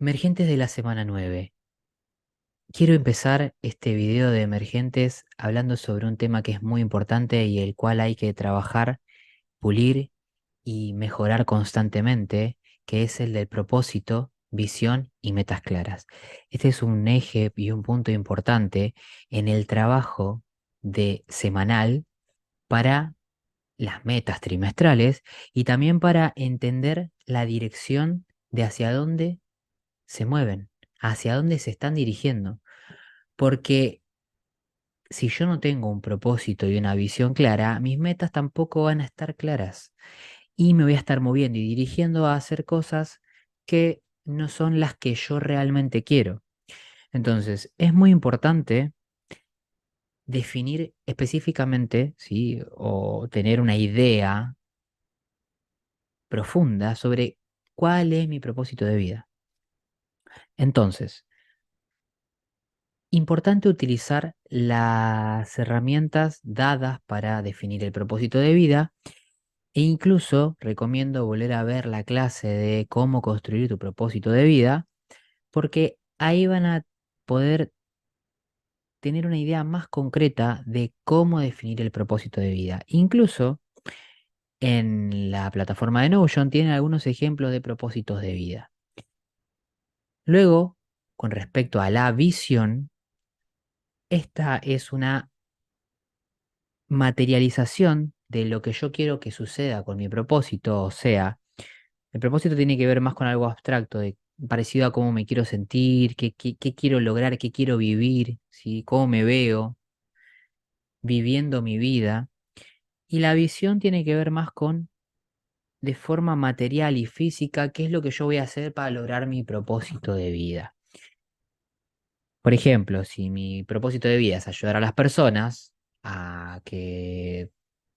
Emergentes de la semana 9. Quiero empezar este video de emergentes hablando sobre un tema que es muy importante y el cual hay que trabajar, pulir y mejorar constantemente, que es el del propósito, visión y metas claras. Este es un eje y un punto importante en el trabajo de semanal para las metas trimestrales y también para entender la dirección de hacia dónde se mueven, hacia dónde se están dirigiendo. Porque si yo no tengo un propósito y una visión clara, mis metas tampoco van a estar claras. Y me voy a estar moviendo y dirigiendo a hacer cosas que no son las que yo realmente quiero. Entonces, es muy importante definir específicamente, ¿sí? O tener una idea profunda sobre cuál es mi propósito de vida. Entonces, importante utilizar las herramientas dadas para definir el propósito de vida e incluso recomiendo volver a ver la clase de cómo construir tu propósito de vida porque ahí van a poder tener una idea más concreta de cómo definir el propósito de vida. Incluso en la plataforma de Notion tienen algunos ejemplos de propósitos de vida. Luego, con respecto a la visión, esta es una materialización de lo que yo quiero que suceda con mi propósito, o sea, el propósito tiene que ver más con algo abstracto, parecido a cómo me quiero sentir, qué quiero lograr, qué quiero vivir, ¿sí? Cómo me veo viviendo mi vida. Y la visión tiene que ver más con, de forma material y física, qué es lo que yo voy a hacer para lograr mi propósito de vida. Por ejemplo, si mi propósito de vida es ayudar a las personas a que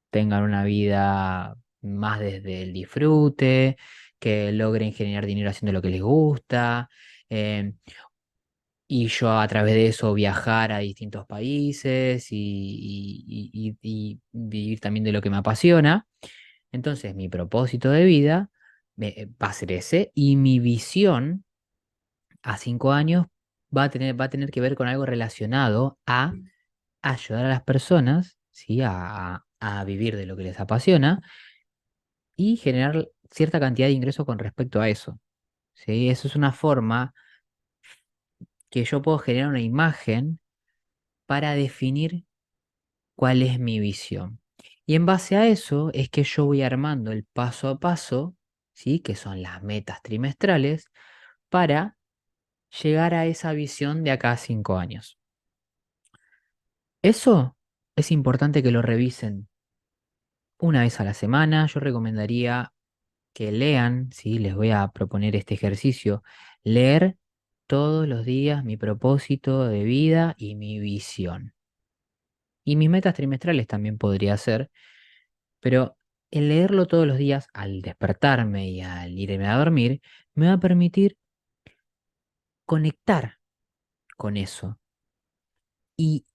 tengan una vida más desde el disfrute, que logren generar dinero haciendo lo que les gusta, eh, y yo a través de eso viajar a distintos países y vivir también de lo que me apasiona. Entonces mi propósito de vida va a ser ese y mi visión a 5 años va a tener que ver con algo relacionado a ayudar a las personas, ¿sí? A vivir de lo que les apasiona y generar cierta cantidad de ingresos con respecto a eso. ¿Sí? Eso es una forma que yo puedo generar una imagen para definir cuál es mi visión. Y en base a eso es que yo voy armando el paso a paso, ¿sí? Que son las metas trimestrales, para llegar a esa visión de acá a 5 años. Eso es importante que lo revisen una vez a la semana. Yo recomendaría que lean, ¿sí? Les voy a proponer este ejercicio, leer todos los días mi propósito de vida y mi visión. Y mis metas trimestrales también podría ser, pero el leerlo todos los días al despertarme y al irme a dormir me va a permitir conectar con eso y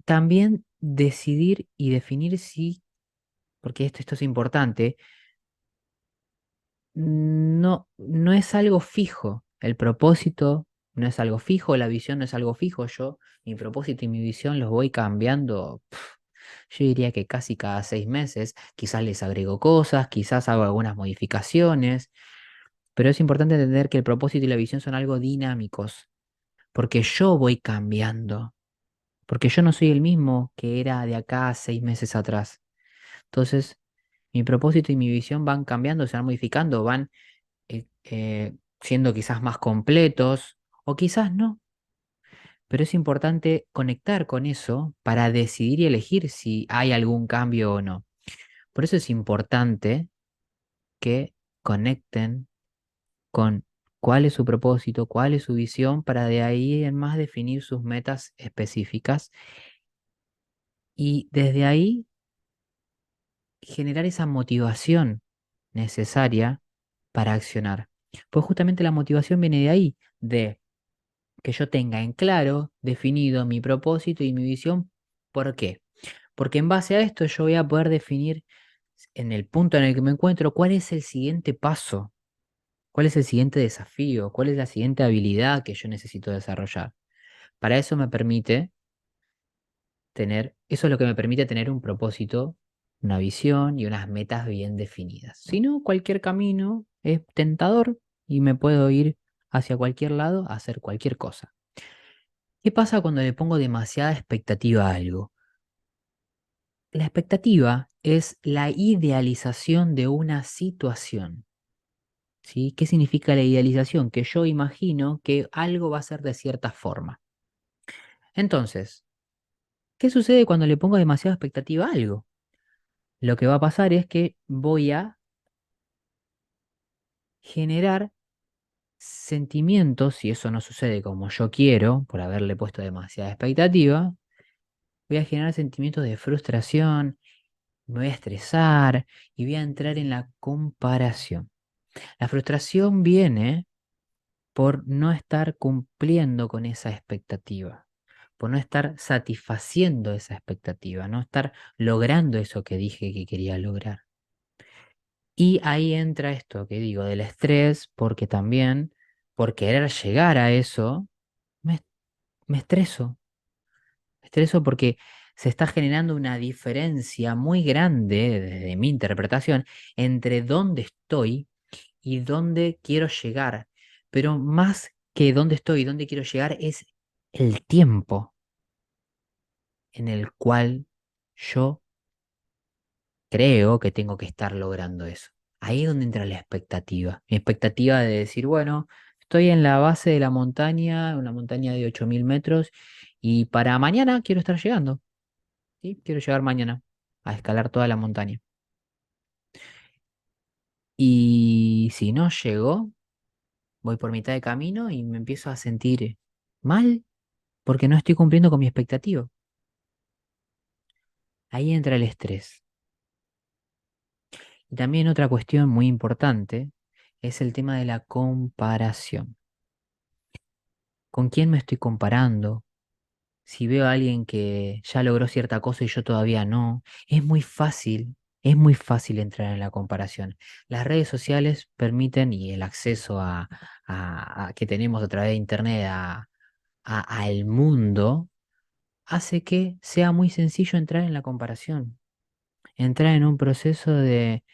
también decidir y definir si, porque esto es importante, no es algo fijo. El propósito no es algo fijo, la visión no es algo fijo. Yo, mi propósito y mi visión los voy cambiando. Yo diría que casi cada 6 meses. Quizás les agrego cosas, quizás hago algunas modificaciones. Pero es importante entender que el propósito y la visión son algo dinámicos. Porque yo voy cambiando. Porque yo no soy el mismo que era de acá a 6 meses atrás. Entonces, mi propósito y mi visión van cambiando, se van modificando, van siendo quizás más completos o quizás no, pero es importante conectar con eso para decidir y elegir si hay algún cambio o no. Por eso es importante que conecten con cuál es su propósito, cuál es su visión, para de ahí en más definir sus metas específicas y desde ahí generar esa motivación necesaria para accionar. Pues justamente la motivación viene de ahí, de que yo tenga en claro, definido mi propósito y mi visión. ¿Por qué? Porque en base a esto yo voy a poder definir en el punto en el que me encuentro cuál es el siguiente paso. ¿Cuál es el siguiente desafío? ¿Cuál es la siguiente habilidad que yo necesito desarrollar? Para eso me permite eso es lo que me permite tener un propósito, una visión y unas metas bien definidas. Si no, cualquier camino es tentador y me puedo ir hacia cualquier lado a hacer cualquier cosa. ¿Qué pasa cuando le pongo demasiada expectativa a algo? La expectativa es la idealización de una situación. ¿Sí? ¿Qué significa la idealización? Que yo imagino que algo va a ser de cierta forma. Entonces, ¿qué sucede cuando le pongo demasiada expectativa a algo? Lo que va a pasar es que voy a generar sentimientos, si eso no sucede como yo quiero, por haberle puesto demasiada expectativa, voy a generar sentimientos de frustración, me voy a estresar y voy a entrar en la comparación. La frustración viene por no estar cumpliendo con esa expectativa, por no estar satisfaciendo esa expectativa, no estar logrando eso que dije que quería lograr. Y ahí entra esto que digo del estrés, porque también por querer llegar a eso, me, me estreso. Me estreso porque se está generando una diferencia muy grande, desde mi interpretación, entre dónde estoy y dónde quiero llegar. Pero más que dónde estoy y dónde quiero llegar es el tiempo en el cual yo creo que tengo que estar logrando eso. Ahí es donde entra la expectativa. Mi expectativa de decir, bueno, estoy en la base de la montaña, una montaña de 8.000 metros, y para mañana quiero estar llegando. ¿Sí? Quiero llegar mañana a escalar toda la montaña. Y si no llego, voy por mitad de camino y me empiezo a sentir mal porque no estoy cumpliendo con mi expectativa. Ahí entra el estrés. Y también otra cuestión muy importante es el tema de la comparación. ¿Con quién me estoy comparando? Si veo a alguien que ya logró cierta cosa y yo todavía no, es muy fácil entrar en la comparación. Las redes sociales permiten y el acceso que tenemos a través de Internet al mundo hace que sea muy sencillo entrar en la comparación, entrar en un proceso de,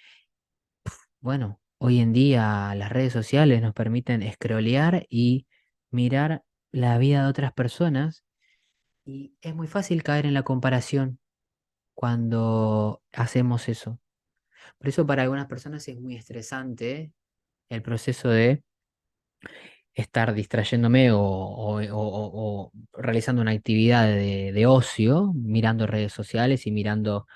bueno, hoy en día las redes sociales nos permiten scrollear y mirar la vida de otras personas. Y es muy fácil caer en la comparación cuando hacemos eso. Por eso para algunas personas es muy estresante el proceso de estar distrayéndome o realizando una actividad de ocio, mirando redes sociales y mirando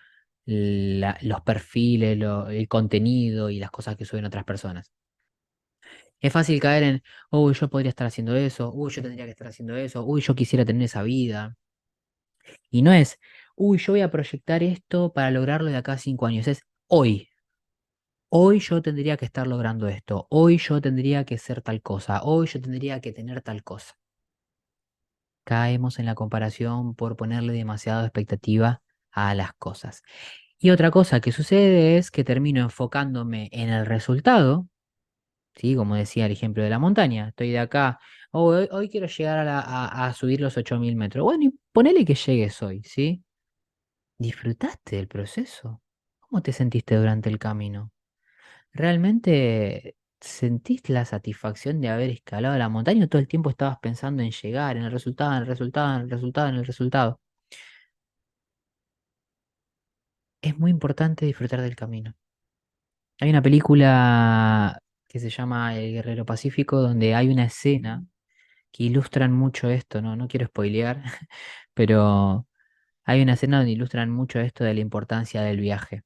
los perfiles, el contenido y las cosas que suben otras personas. Es fácil caer en, uy, yo podría estar haciendo eso, uy, yo tendría que estar haciendo eso, uy, yo quisiera tener esa vida. Y no es, uy, yo voy a proyectar esto para lograrlo de acá a 5 años. Es hoy. Hoy yo tendría que estar logrando esto. Hoy yo tendría que ser tal cosa. Hoy yo tendría que tener tal cosa. Caemos en la comparación por ponerle demasiada expectativa a las cosas. Y otra cosa que sucede es que termino enfocándome en el resultado, ¿sí? Como decía el ejemplo de la montaña. Estoy de acá. "Oh, hoy quiero llegar a subir los 8.000 metros. Bueno, y ponele que llegues hoy, ¿sí? ¿Disfrutaste del proceso? ¿Cómo te sentiste durante el camino? ¿Realmente sentiste la satisfacción de haber escalado la montaña o todo el tiempo estabas pensando en llegar, en el resultado, en el resultado, en el resultado, en el resultado? Es muy importante disfrutar del camino. Hay una película que se llama El Guerrero Pacífico donde hay una escena que ilustran mucho esto, ¿no? No quiero spoilear, pero hay una escena donde ilustran mucho esto de la importancia del viaje.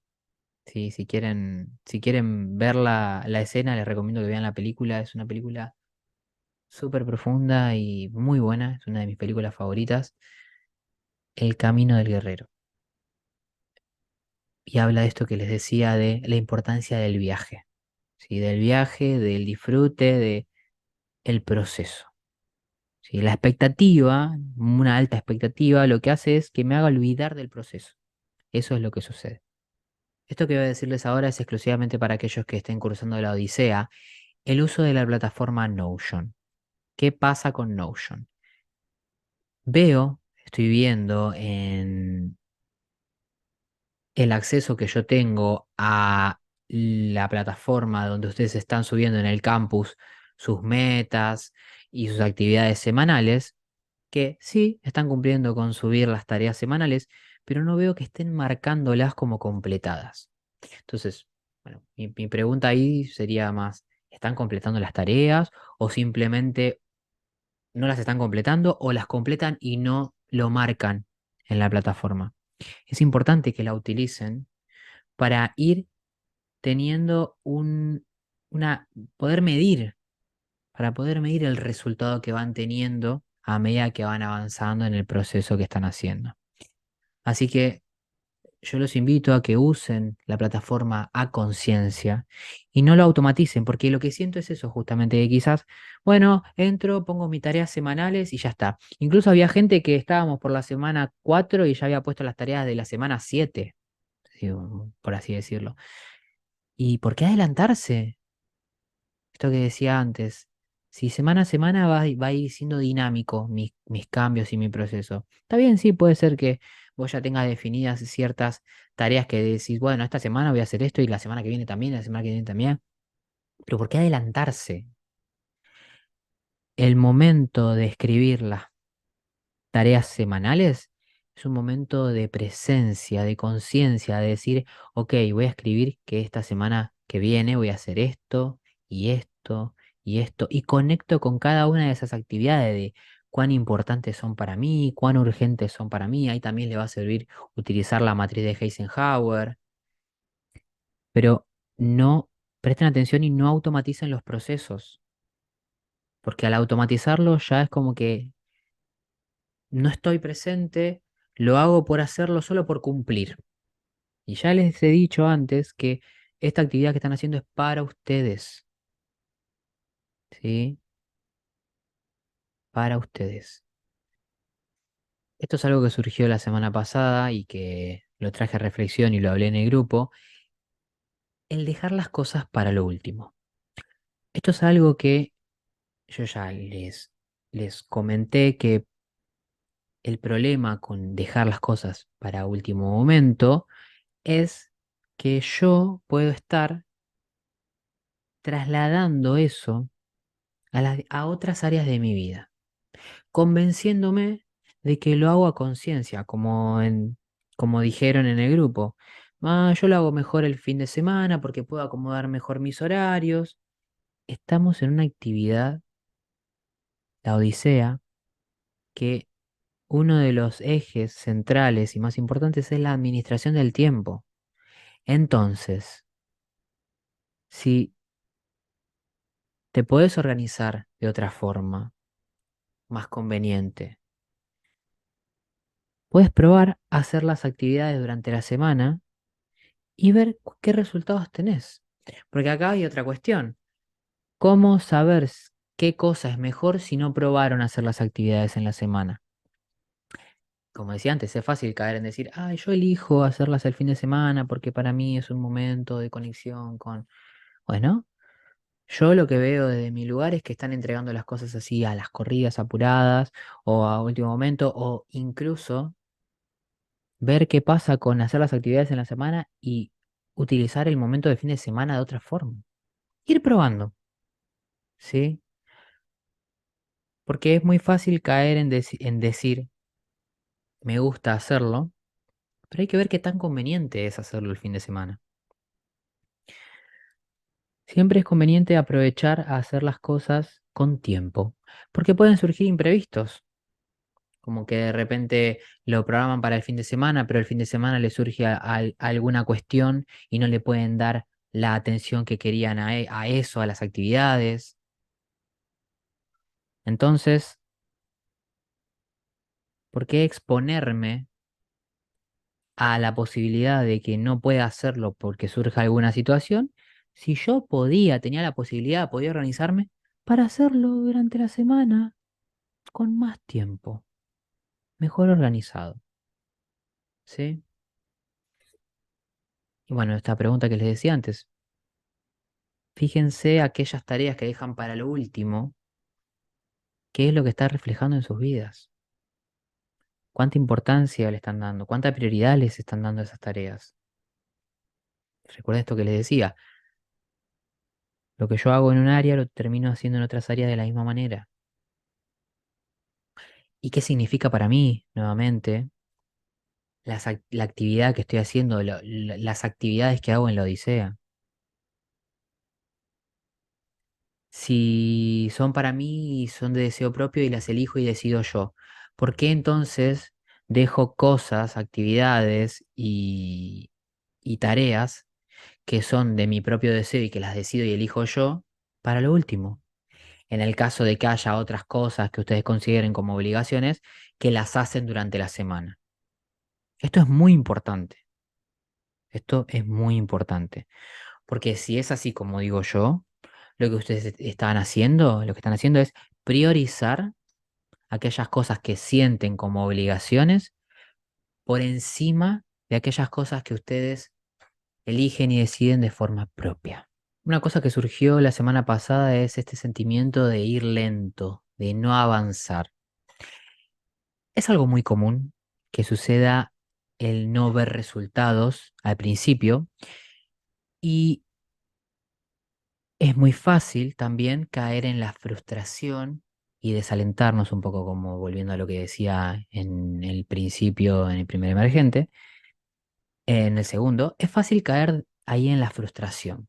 Sí, si quieren ver la escena, les recomiendo que vean la película. Es una película súper profunda y muy buena. Es una de mis películas favoritas. El Camino del Guerrero. Y habla de esto que les decía de la importancia del viaje. ¿Sí? Del viaje, del disfrute, de el proceso. ¿Sí? La expectativa, una alta expectativa, lo que hace es que me haga olvidar del proceso. Eso es lo que sucede. Esto que voy a decirles ahora es exclusivamente para aquellos que estén cursando la Odisea el uso de la plataforma Notion. ¿Qué pasa con Notion? Estoy viendo en el acceso que yo tengo a la plataforma donde ustedes están subiendo en el campus sus metas y sus actividades semanales, que sí, están cumpliendo con subir las tareas semanales, pero no veo que estén marcándolas como completadas. Entonces, bueno, mi pregunta ahí sería más, ¿están completando las tareas o simplemente no las están completando o las completan y no lo marcan en la plataforma? Es importante que la utilicen para ir teniendo una, poder medir, para poder medir el resultado que van teniendo a medida que van avanzando en el proceso que están haciendo. Así que yo los invito a que usen la plataforma a conciencia y no lo automaticen, porque lo que siento es eso, justamente, que quizás, bueno, entro, pongo mis tareas semanales y ya está. Incluso había gente que estábamos por la semana 4 y ya había puesto las tareas de la semana 7, sí, por así decirlo. ¿Y por qué adelantarse? Esto que decía antes, si semana a semana va a ir siendo dinámico mis cambios y mi proceso. Está bien, sí, puede ser que vos ya tengas definidas ciertas tareas que decís, bueno, esta semana voy a hacer esto y la semana que viene también, la semana que viene también. Pero ¿por qué adelantarse? El momento de escribirlas tareas semanales es un momento de presencia, de conciencia, de decir, ok, voy a escribir que esta semana que viene voy a hacer esto y esto y esto, y conecto con cada una de esas actividades de cuán importantes son para mí, cuán urgentes son para mí. Ahí también le va a servir utilizar la matriz de Eisenhower, pero no presten atención y no automaticen los procesos, porque al automatizarlo ya es como que no estoy presente, lo hago por hacerlo solo por cumplir. Y ya les he dicho antes que esta actividad que están haciendo es para ustedes, ¿sí? Para ustedes. Esto es algo que surgió la semana pasada y que lo traje a reflexión y lo hablé en el grupo, el dejar las cosas para lo último. Esto es algo que yo ya les comenté que el problema con dejar las cosas para último momento es que yo puedo estar trasladando eso a otras áreas de mi vida, convenciéndome de que lo hago a conciencia, como dijeron en el grupo. Ah, yo lo hago mejor el fin de semana porque puedo acomodar mejor mis horarios. Estamos en una actividad, la Odisea, que uno de los ejes centrales y más importantes es la administración del tiempo. Entonces, si te podés organizar de otra forma, más conveniente, puedes probar a hacer las actividades durante la semana y ver qué resultados tenés. Porque acá hay otra cuestión. ¿Cómo saber qué cosa es mejor si no probaron hacer las actividades en la semana? Como decía antes, es fácil caer en decir, ah, yo elijo hacerlas el fin de semana porque para mí es un momento de conexión con... Bueno, yo lo que veo desde mi lugar es que están entregando las cosas así a las corridas apuradas o a último momento o incluso ver qué pasa con hacer las actividades en la semana y utilizar el momento de fin de semana de otra forma. Ir probando, ¿sí? Porque es muy fácil caer en decir, me gusta hacerlo, pero hay que ver qué tan conveniente es hacerlo el fin de semana. Siempre es conveniente aprovechar a hacer las cosas con tiempo, porque pueden surgir imprevistos, como que de repente lo programan para el fin de semana, pero el fin de semana le surge alguna cuestión y no le pueden dar la atención que querían a eso, a las actividades. Entonces, ¿por qué exponerme a la posibilidad de que no pueda hacerlo porque surja alguna situación, si yo tenía la posibilidad, podía organizarme para hacerlo durante la semana con más tiempo, mejor organizado, ¿sí? Y bueno, esta pregunta que les decía antes, Fíjense aquellas tareas que dejan para lo último, qué es lo que está reflejando en sus vidas, cuánta importancia le están dando, cuánta prioridad les están dando a esas tareas. Recuerden esto que les decía, lo que yo hago en un área lo termino haciendo en otras áreas de la misma manera. ¿Y qué significa para mí, nuevamente, la actividad que estoy haciendo, las actividades que hago en la Odisea? Si son para mí y son de deseo propio y las elijo y decido yo, ¿por qué entonces dejo cosas, actividades y tareas que son de mi propio deseo y que las decido y elijo yo para lo último? En el caso de que haya otras cosas que ustedes consideren como obligaciones, que las hacen durante la semana. Esto es muy importante. Esto es muy importante. Porque si es así como digo yo, lo que ustedes están haciendo, lo que están haciendo es priorizar aquellas cosas que sienten como obligaciones por encima de aquellas cosas que ustedes eligen y deciden de forma propia. Una cosa que surgió la semana pasada es este sentimiento de ir lento, de no avanzar. Es algo muy común que suceda el no ver resultados al principio y es muy fácil también caer en la frustración y desalentarnos un poco, como volviendo a lo que decía en el principio, en el primer emergente. En el segundo, es fácil caer ahí en la frustración,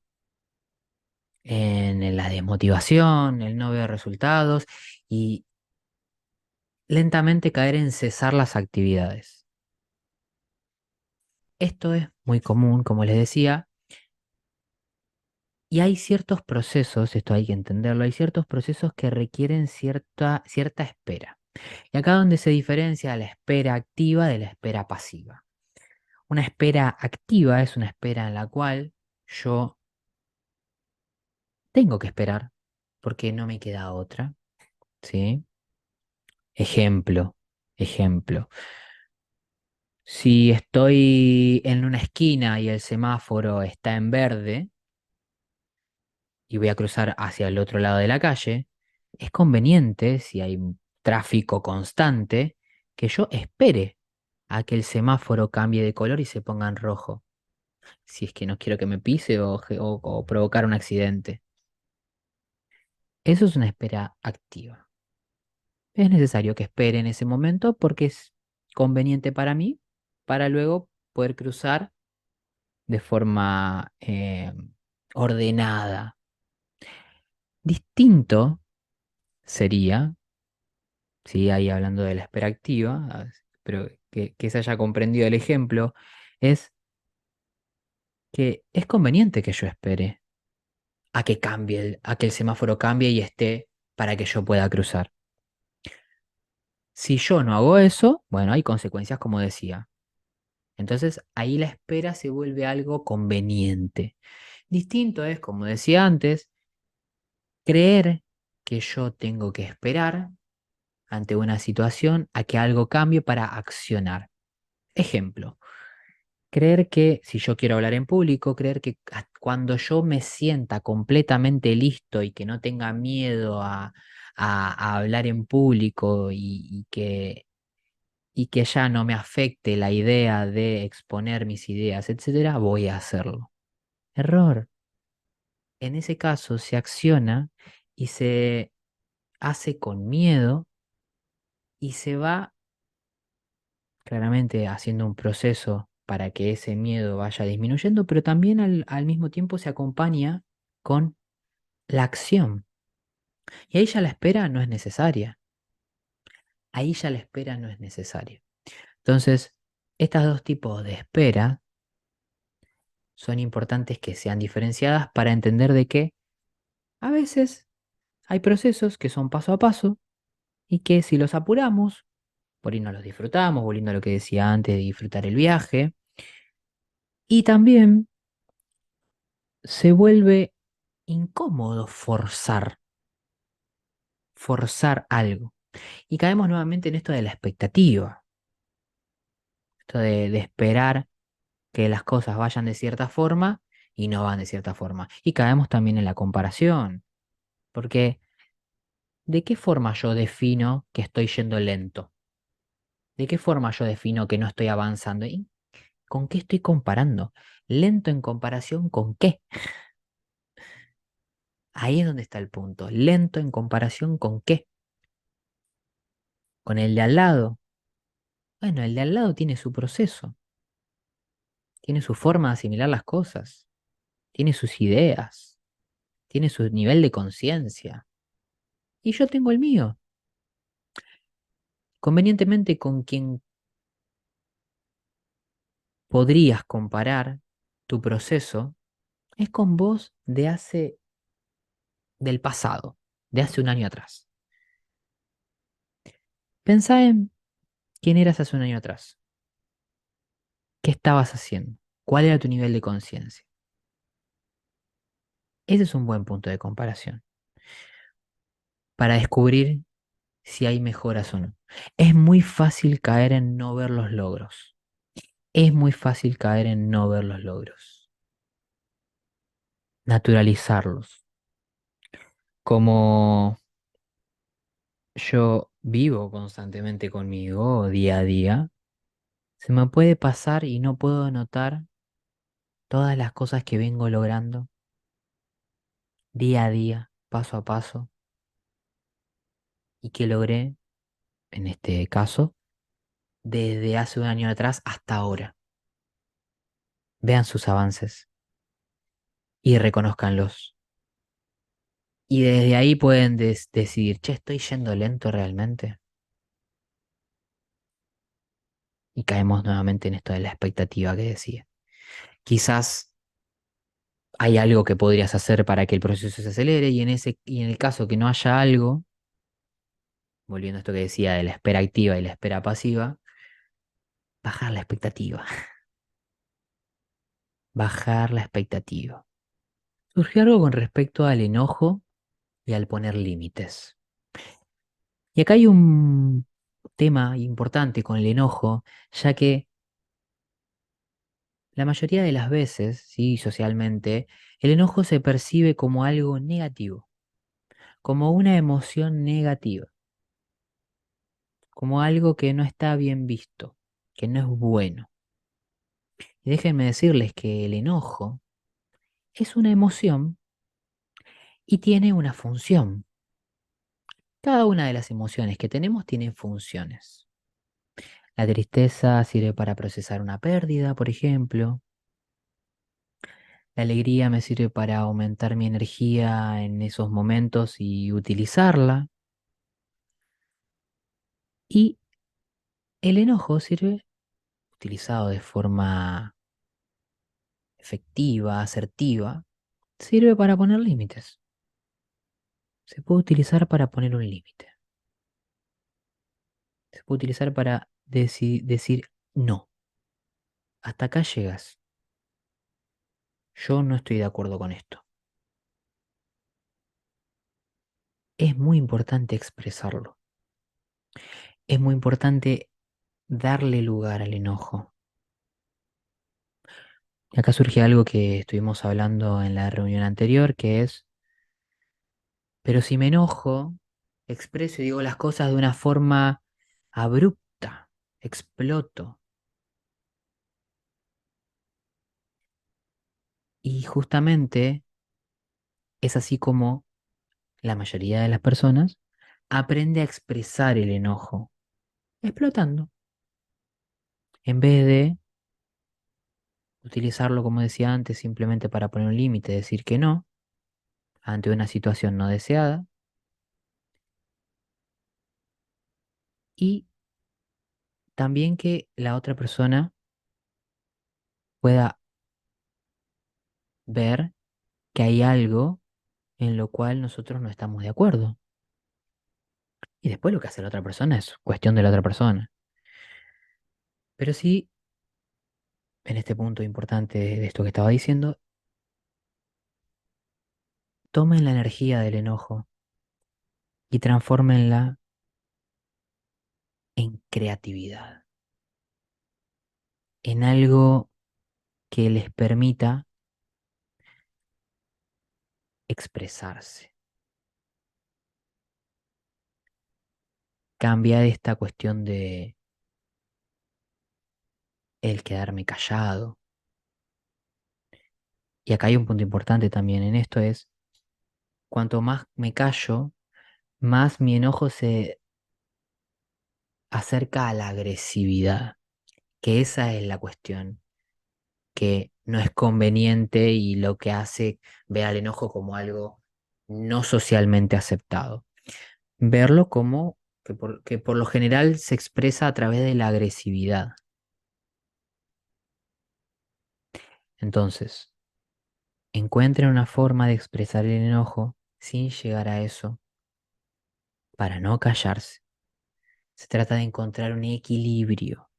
en la desmotivación, el no ver resultados y lentamente caer en cesar las actividades. Esto es muy común, como les decía, y hay ciertos procesos, esto hay que entenderlo, hay ciertos procesos que requieren cierta espera. Y acá donde se diferencia la espera activa de la espera pasiva. Una espera activa es una espera en la cual yo tengo que esperar porque no me queda otra, ¿sí? Ejemplo, ejemplo. Si estoy en una esquina y el semáforo está en verde y voy a cruzar hacia el otro lado de la calle, es conveniente, si hay un tráfico constante, que yo espere a que el semáforo cambie de color y se ponga en rojo, si es que no quiero que me pise o provocar un accidente. Eso es una espera activa. Es necesario que espere en ese momento porque es conveniente para mí, para luego poder cruzar de forma ordenada. Distinto sería, sí, ahí hablando de la espera activa, pero que se haya comprendido el ejemplo, es que es conveniente que yo espere a que cambie, a que el semáforo cambie y esté para que yo pueda cruzar. Si yo no hago eso, bueno, hay consecuencias, como decía. Entonces ahí la espera se vuelve algo conveniente. Distinto es, como decía antes, creer que yo tengo que esperar ante una situación a que algo cambie para accionar. Ejemplo, creer que si yo quiero hablar en público, creer que cuando yo me sienta completamente listo y que no tenga miedo a hablar en público y que ya no me afecte la idea de exponer mis ideas, etcétera, voy a hacerlo. Error. En ese caso se acciona y se hace con miedo y se va claramente haciendo un proceso para que ese miedo vaya disminuyendo, pero también al mismo tiempo se acompaña con la acción. Y ahí ya la espera no es necesaria. Ahí ya la espera no es necesaria. Entonces, estos dos tipos de espera son importantes que sean diferenciadas para entender de que a veces hay procesos que son paso a paso y que si los apuramos, por ahí no los disfrutamos, volviendo a lo que decía antes de disfrutar el viaje, y también se vuelve incómodo forzar algo. Y caemos nuevamente en esto de la expectativa, esto de esperar que las cosas vayan de cierta forma y no van de cierta forma. Y caemos también en la comparación, porque ¿de qué forma yo defino que estoy yendo lento? ¿De qué forma yo defino que no estoy avanzando? ¿Y con qué estoy comparando? ¿Lento en comparación con qué? Ahí es donde está el punto. ¿Lento en comparación con qué? ¿Con el de al lado? Bueno, el de al lado tiene su proceso, tiene su forma de asimilar las cosas, tiene sus ideas, tiene su nivel de conciencia. Y yo tengo el mío. Convenientemente con quien podrías comparar tu proceso es con vos del pasado, de hace un año atrás. Pensá en quién eras hace un año atrás, qué estabas haciendo, cuál era tu nivel de conciencia. Ese es un buen punto de comparación para descubrir si hay mejoras o no. Es muy fácil caer en no ver los logros. Es muy fácil caer en no ver los logros. Naturalizarlos. Como yo vivo constantemente conmigo día a día, se me puede pasar y no puedo notar todas las cosas que vengo logrando día a día, paso a paso, y que logré, en este caso, desde hace un año atrás hasta ahora. Vean sus avances y reconózcanlos. Y desde ahí pueden decidir, che, ¿estoy yendo lento realmente? Y caemos nuevamente en esto de la expectativa que decía. Quizás hay algo que podrías hacer para que el proceso se acelere y en el caso que no haya algo, volviendo a esto que decía de la espera activa y la espera pasiva, bajar la expectativa, bajar la expectativa. Surgió algo con respecto al enojo y al poner límites. Y acá hay un tema importante con el enojo, ya que la mayoría de las veces, sí, socialmente, el enojo se percibe como algo negativo, como una emoción negativa, como algo que no está bien visto, que no es bueno. Y déjenme decirles que el enojo es una emoción y tiene una función. Cada una de las emociones que tenemos tiene funciones. La tristeza sirve para procesar una pérdida, por ejemplo. La alegría me sirve para aumentar mi energía en esos momentos y utilizarla. Y el enojo sirve, utilizado de forma efectiva, asertiva, sirve para poner límites. Se puede utilizar para poner un límite. Se puede utilizar para decir no. Hasta acá llegas. Yo no estoy de acuerdo con esto. Es muy importante expresarlo. Es muy importante darle lugar al enojo. Y acá surge algo que estuvimos hablando en la reunión anterior, que es, pero si me enojo, expreso y digo las cosas de una forma abrupta, exploto. Y justamente es así como la mayoría de las personas aprende a expresar el enojo, explotando, en vez de utilizarlo, como decía antes, simplemente para poner un límite, decir que no ante una situación no deseada y también que la otra persona pueda ver que hay algo en lo cual nosotros no estamos de acuerdo. Y después lo que hace la otra persona es cuestión de la otra persona. Pero sí, en este punto importante de esto que estaba diciendo, tomen la energía del enojo y transfórmenla en creatividad, en algo que les permita expresarse. Cambiar esta cuestión de el quedarme callado. Y acá hay un punto importante también en esto es, cuanto más me callo, más mi enojo se acerca a la agresividad, que esa es la cuestión, que no es conveniente y lo que hace ver al enojo como algo no socialmente aceptado. Verlo como que por lo general se expresa a través de la agresividad. Entonces, encuentren una forma de expresar el enojo sin llegar a eso para no callarse. Se trata de encontrar un equilibrio.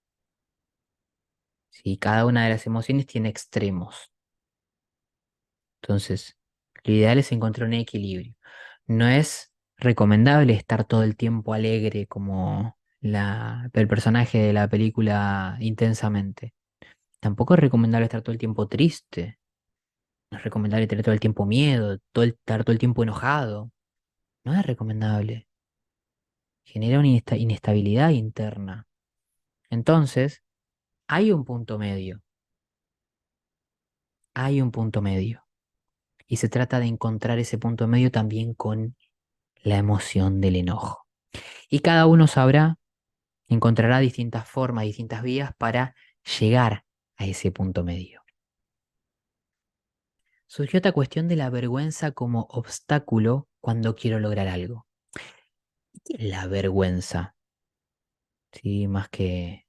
¿Sí? Cada una de las emociones tiene extremos. Entonces, lo ideal es encontrar un equilibrio. No es recomendable estar todo el tiempo alegre como el personaje de la película Intensamente. Tampoco es recomendable estar todo el tiempo triste. No es recomendable tener todo el tiempo miedo, estar todo el tiempo enojado. No es recomendable. Genera una inestabilidad interna. Entonces, hay un punto medio. Hay un punto medio. Y se trata de encontrar ese punto medio también con la emoción del enojo. Y cada uno sabrá, encontrará distintas formas, distintas vías para llegar a ese punto medio. Surgió esta cuestión de la vergüenza como obstáculo cuando quiero lograr algo. ¿Qué es la vergüenza? Sí, más que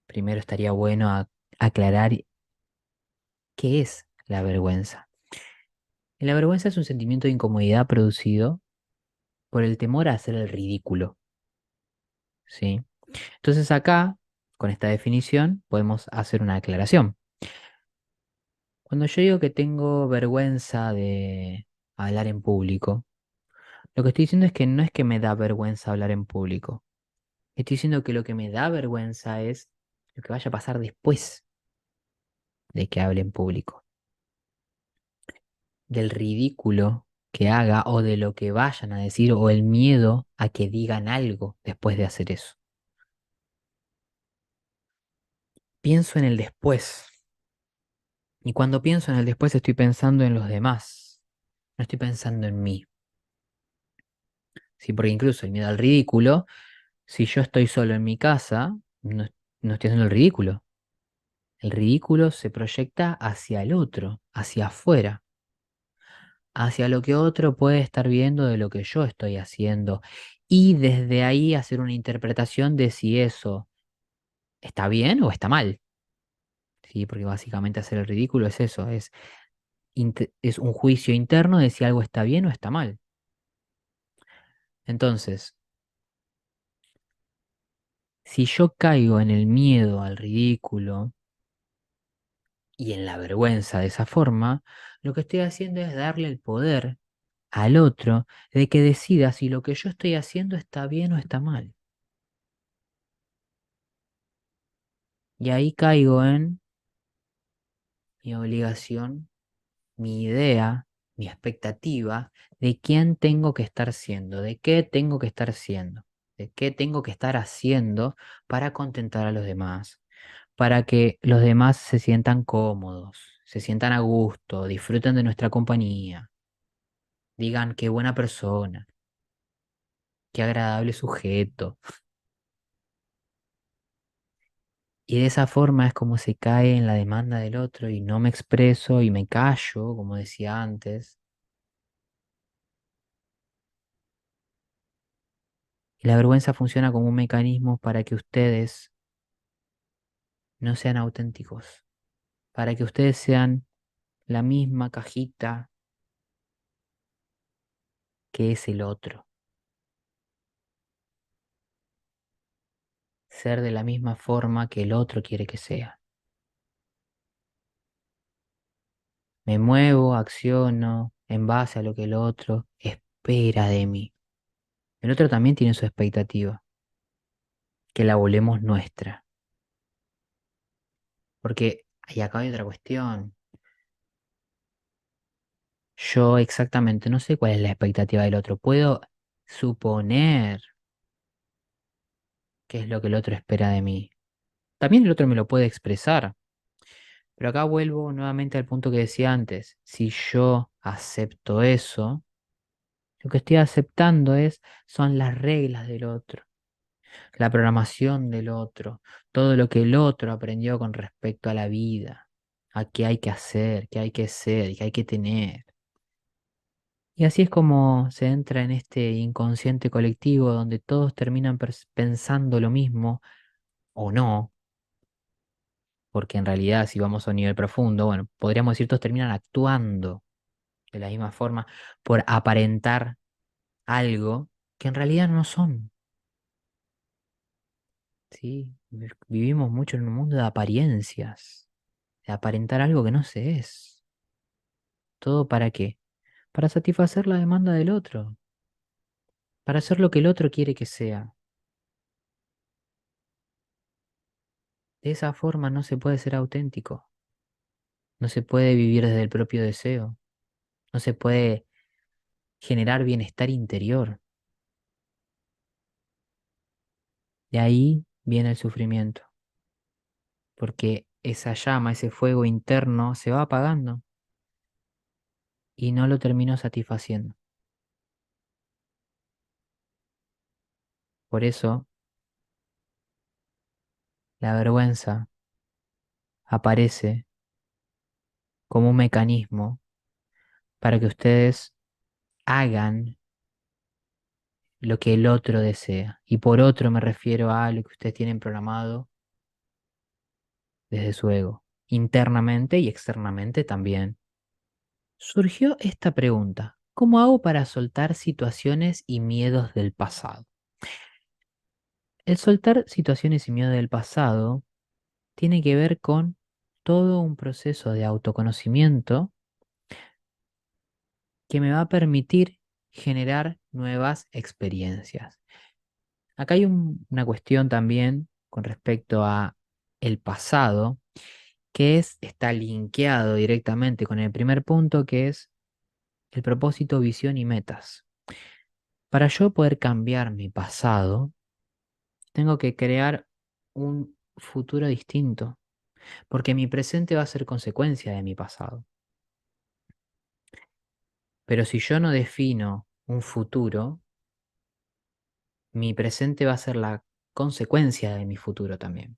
primero estaría bueno aclarar qué es la vergüenza. La vergüenza es un sentimiento de incomodidad producido por el temor a hacer el ridículo, ¿sí? Entonces acá, con esta definición, podemos hacer una aclaración. Cuando yo digo que tengo vergüenza de hablar en público, lo que estoy diciendo es que no es que me da vergüenza hablar en público. Estoy diciendo que lo que me da vergüenza es lo que vaya a pasar después de que hable en público. Del ridículo que haga o de lo que vayan a decir o el miedo a que digan algo después de hacer eso. Pienso en el después. Y cuando pienso en el después estoy pensando en los demás. No estoy pensando en mí. Sí, porque incluso el miedo al ridículo, si yo estoy solo en mi casa, no estoy haciendo el ridículo. El ridículo se proyecta hacia el otro, hacia afuera, hacia lo que otro puede estar viendo de lo que yo estoy haciendo. Y desde ahí hacer una interpretación de si eso está bien o está mal. Sí, porque básicamente hacer el ridículo es eso, es un juicio interno de si algo está bien o está mal. Entonces, si yo caigo en el miedo al ridículo y en la vergüenza de esa forma, lo que estoy haciendo es darle el poder al otro de que decida si lo que yo estoy haciendo está bien o está mal. Y ahí caigo en mi obligación, mi idea, mi expectativa de quién tengo que estar siendo, de qué tengo que estar siendo, de qué tengo que estar haciendo para contentar a los demás, para que los demás se sientan cómodos, se sientan a gusto, disfruten de nuestra compañía, digan qué buena persona, qué agradable sujeto. Y de esa forma es como se cae en la demanda del otro y no me expreso y me callo, como decía antes. Y la vergüenza funciona como un mecanismo para que ustedes no sean auténticos, para que ustedes sean la misma cajita que es el otro, ser de la misma forma que el otro quiere que sea. Me muevo, acciono en base a lo que el otro espera de mí. El otro también tiene su expectativa, que la volvemos nuestra. Porque, y acá hay otra cuestión. Yo exactamente no sé cuál es la expectativa del otro. Puedo suponer qué es lo que el otro espera de mí. También el otro me lo puede expresar. Pero acá vuelvo nuevamente al punto que decía antes. Si yo acepto eso, lo que estoy aceptando son las reglas del otro, la programación del otro, todo lo que el otro aprendió con respecto a la vida, a qué hay que hacer, qué hay que ser, qué hay que tener. Y así es como se entra en este inconsciente colectivo donde todos terminan pensando lo mismo o no, porque en realidad si vamos a un nivel profundo, bueno, podríamos decir todos terminan actuando de la misma forma por aparentar algo que en realidad no son. ¿Sí? Vivimos mucho en un mundo de apariencias, de aparentar algo que no se es. ¿Todo para qué? Para satisfacer la demanda del otro, para hacer lo que el otro quiere que sea. De esa forma no se puede ser auténtico, no se puede vivir desde el propio deseo, no se puede generar bienestar interior. De ahí viene el sufrimiento, porque esa llama, ese fuego interno se va apagando y no lo termino satisfaciendo. Por eso, la vergüenza aparece como un mecanismo para que ustedes hagan lo que el otro desea. Y por otro me refiero a lo que ustedes tienen programado desde su ego, internamente y externamente también. Surgió esta pregunta: ¿cómo hago para soltar situaciones y miedos del pasado? El soltar situaciones y miedos del pasado tiene que ver con todo un proceso de autoconocimiento que me va a permitir generar nuevas experiencias. Acá hay una cuestión también con respecto a el pasado, está linkeado directamente con el primer punto, que es el propósito, visión y metas. Para yo poder cambiar mi pasado, tengo que crear un futuro distinto, porque mi presente va a ser consecuencia de mi pasado. Pero si yo no defino un futuro, mi presente va a ser la consecuencia de mi futuro también,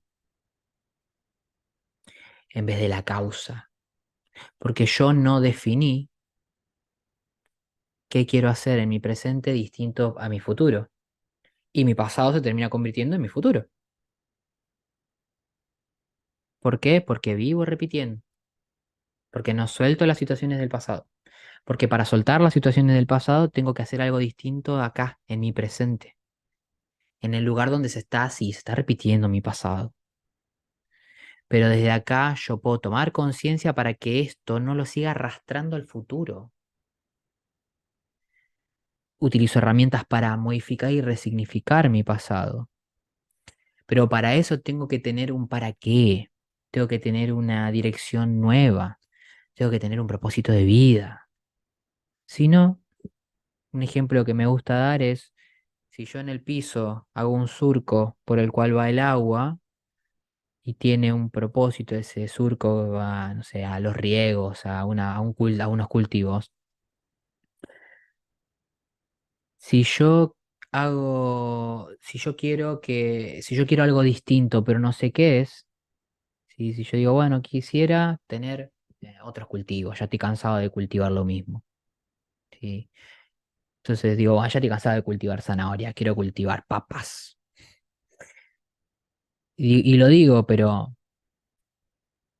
en vez de la causa, porque yo no definí qué quiero hacer en mi presente distinto a mi futuro. Y mi pasado se termina convirtiendo en mi futuro. ¿Por qué? Porque vivo repitiendo, porque no suelto las situaciones del pasado. Porque para soltar las situaciones del pasado tengo que hacer algo distinto acá, en mi presente, en el lugar donde se está así, se está repitiendo mi pasado. Pero desde acá yo puedo tomar conciencia para que esto no lo siga arrastrando al futuro. Utilizo herramientas para modificar y resignificar mi pasado. Pero para eso tengo que tener un para qué, tengo que tener una dirección nueva, tengo que tener un propósito de vida. Si no, un ejemplo que me gusta dar es, si yo en el piso hago un surco por el cual va el agua y tiene un propósito, ese surco va, no sé, a los riegos, a unos cultivos. Si yo quiero algo distinto, pero no sé qué es, si yo digo, bueno, quisiera tener otros cultivos, ya estoy cansado de cultivar lo mismo. ¿Sí? Entonces digo, "Ah, ya estoy cansado de cultivar zanahoria, quiero cultivar papas". Y lo digo, pero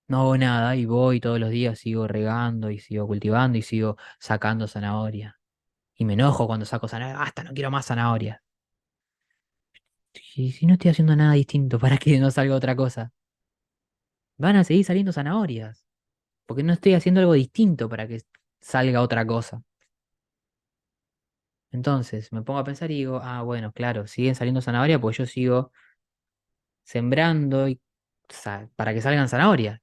no hago nada y voy todos los días, sigo regando y sigo cultivando y sigo sacando zanahoria. Y me enojo cuando saco zanahoria, hasta no quiero más zanahoria. Y si no estoy haciendo nada distinto, ¿para que no salga otra cosa? Van a seguir saliendo zanahorias, porque no estoy haciendo algo distinto para que salga otra cosa. Entonces me pongo a pensar y digo, ah, bueno, claro, siguen saliendo zanahorias porque yo sigo sembrando para que salgan zanahorias.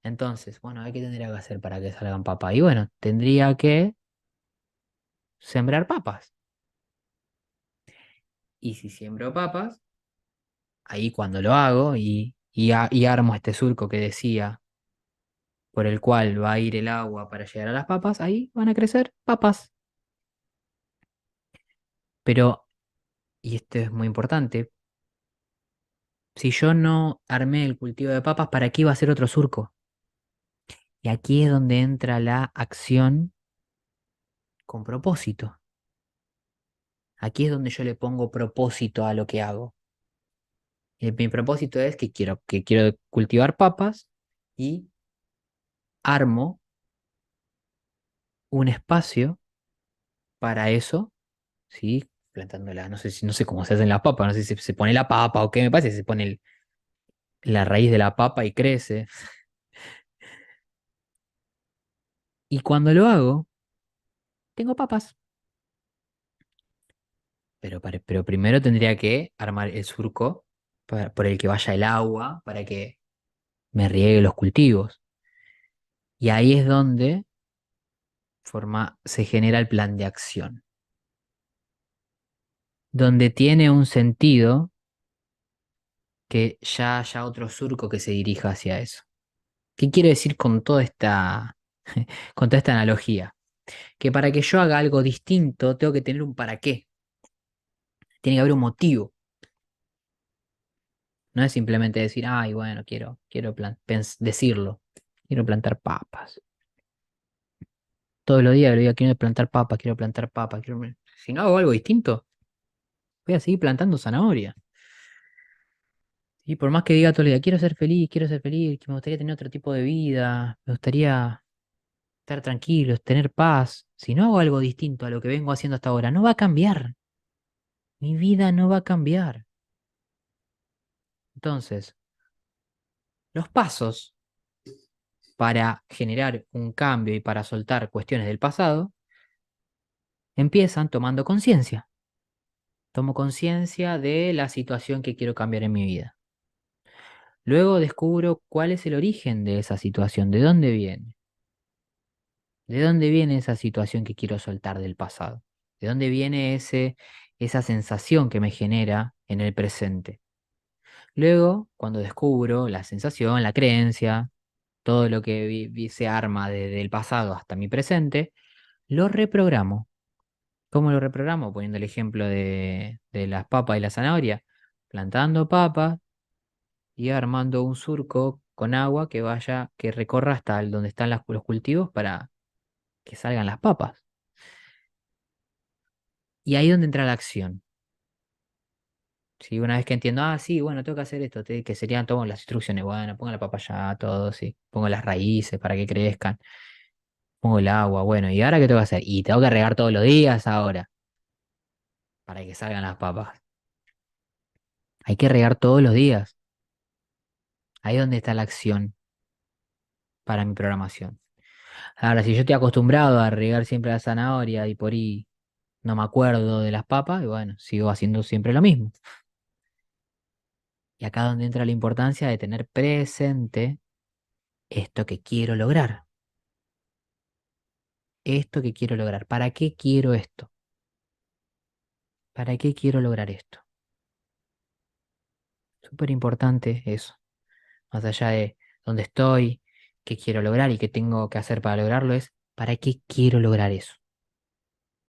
Entonces, bueno, ¿qué tendría que hacer para que salgan papas? Y bueno, tendría que sembrar papas. Y si siembro papas, ahí cuando lo hago y armo este surco que decía, por el cual va a ir el agua para llegar a las papas, ahí van a crecer papas. Pero, y esto es muy importante, si yo no armé el cultivo de papas, ¿para qué iba a hacer otro surco? Y aquí es donde entra la acción con propósito. Aquí es donde yo le pongo propósito a lo que hago. Mi propósito es que quiero cultivar papas y armo un espacio para eso, ¿sí? Plantándola, no sé cómo se hacen las papas, no sé si se pone la papa o qué, me parece que se pone la raíz de la papa y crece. Y cuando lo hago, tengo papas. Pero primero tendría que armar el surco por el que vaya el agua para que me riegue los cultivos. Y ahí es donde se genera el plan de acción, donde tiene un sentido que ya haya otro surco que se dirija hacia eso. ¿Qué quiero decir con con toda esta analogía? Que para que yo haga algo distinto, tengo que tener un para qué. Tiene que haber un motivo. No es simplemente decir, ay, bueno, decirlo. Quiero plantar papas. Todos los días le digo, quiero plantar papas, quiero plantar papas. Si no hago algo distinto, voy a seguir plantando zanahoria. Y por más que diga todo el día, quiero ser feliz, que me gustaría tener otro tipo de vida, me gustaría estar tranquilo, tener paz. Si no hago algo distinto a lo que vengo haciendo hasta ahora, no va a cambiar. Mi vida no va a cambiar. Entonces, los pasos para generar un cambio y para soltar cuestiones del pasado empiezan tomando conciencia. Tomo conciencia de la situación que quiero cambiar en mi vida. Luego descubro cuál es el origen de esa situación, de dónde viene. ¿De dónde viene esa situación que quiero soltar del pasado? ¿De dónde viene esa sensación que me genera en el presente? Luego, cuando descubro la sensación, la creencia, todo lo que se arma desde el pasado hasta mi presente, lo reprogramo. ¿Cómo lo reprogramo? Poniendo el ejemplo de las papas y la zanahoria. Plantando papas y armando un surco con agua que recorra hasta donde están los cultivos para que salgan las papas. Y ahí es donde entra la acción. ¿Sí? Una vez que entiendo, sí, bueno, tengo que hacer esto, que serían todas las instrucciones, bueno, pongo la papa ya, todo, sí, pongo las raíces para que crezcan, pongo el agua, bueno, ¿y ahora qué tengo que hacer? Y tengo que regar todos los días ahora, para que salgan las papas. Hay que regar todos los días. Ahí es donde está la acción para mi programación. Ahora, si yo estoy acostumbrado a regar siempre la zanahoria y por ahí no me acuerdo de las papas, y bueno, sigo haciendo siempre lo mismo. Y acá es donde entra la importancia de tener presente esto que quiero lograr. Esto que quiero lograr. ¿Para qué quiero esto? ¿Para qué quiero lograr esto? Súper importante eso. Más allá de dónde estoy, qué quiero lograr y qué tengo que hacer para lograrlo, es ¿para qué quiero lograr eso?